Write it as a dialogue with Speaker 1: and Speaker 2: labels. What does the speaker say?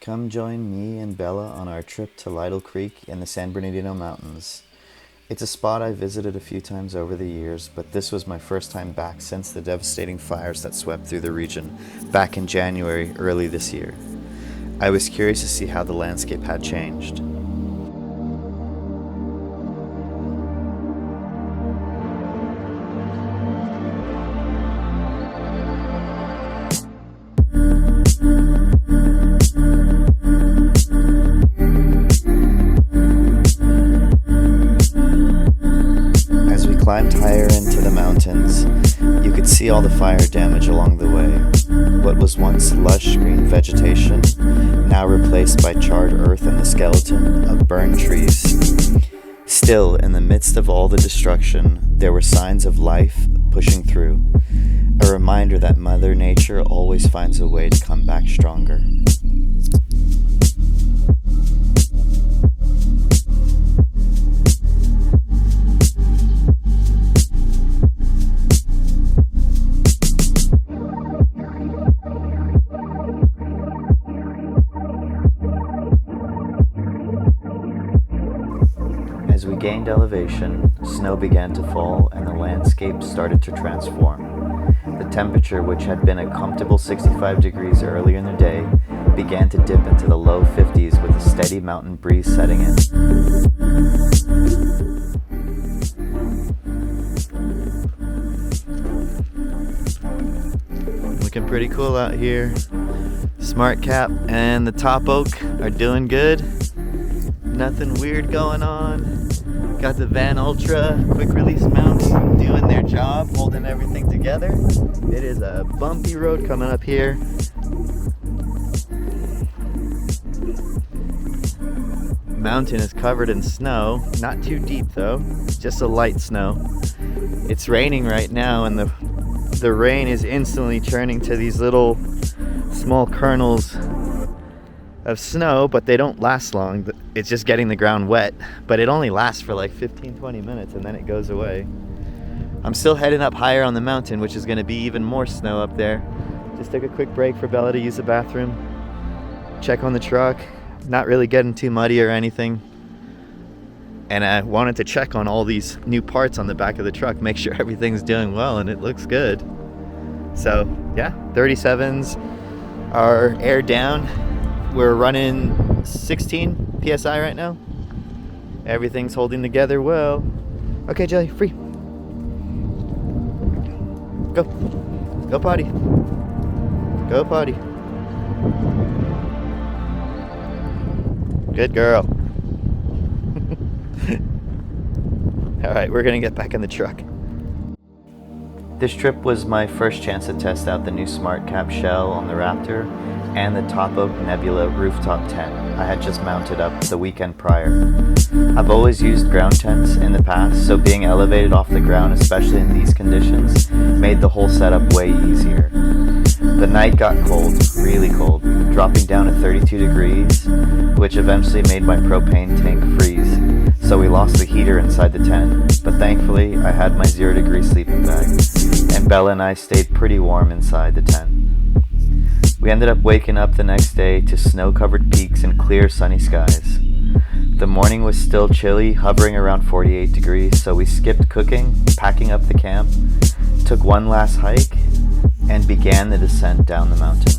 Speaker 1: Come join me and Bella on our trip to Lytle Creek in the San Bernardino Mountains. It's a spot I visited a few times over the years, but this was my first time back since the devastating fires that swept through the region back in January early this year. I was curious to see how the landscape had changed. Climbed higher into the mountains, you could see all the fire damage along the way. What was once lush green vegetation, now replaced by charred earth and the skeleton of burned trees. Still, in the midst of all the destruction, there were signs of life pushing through, a reminder that Mother Nature always finds a way to come back stronger. As we gained elevation, snow began to fall and the landscape started to transform. The temperature, which had been a comfortable 65 degrees earlier in the day, began to dip into the low 50s with a steady mountain breeze setting in. Looking pretty cool out here. SmartCap and the Top Oak are doing good. Nothing weird going on. Got the Van Ultra quick release mounts doing their job, holding everything together. It is a bumpy road coming up here. Mountain is covered in snow, not too deep though, just a light snow. It's raining right now and the rain is instantly turning to these little small kernels of snow, but they don't last long. It's just getting the ground wet, but it only lasts for like 15-20 minutes and then it goes away. I'm still heading up higher on the mountain, which is going to be even more snow up there. Just took a quick break for Bella to use the bathroom, check on the truck, not really getting too muddy or anything. And I wanted to check on all these new parts on the back of the truck, make sure everything's doing well and it looks good. So yeah, 37s are air down. We're running 16 PSI right now. Everything's holding together well. Okay, Jelly, free. Go. Go potty. Go potty. Good girl. All right, we're gonna get back in the truck. This trip was my first chance to test out the new SmartCap shell on the Raptor and the Oak Nebula rooftop tent I had just mounted up the weekend prior. I've always used ground tents in the past, so being elevated off the ground, especially in these conditions, made the whole setup way easier. The night got cold, really cold, dropping down to 32 degrees, which eventually made my propane tank freeze, so we lost the heater inside the tent, but thankfully I had my 0-degree sleeping bag, and Bella and I stayed pretty warm inside the tent. We ended up waking up the next day to snow-covered peaks and clear sunny skies. The morning was still chilly, hovering around 48 degrees, so we skipped cooking, packing up the camp, took one last hike, and began the descent down the mountain.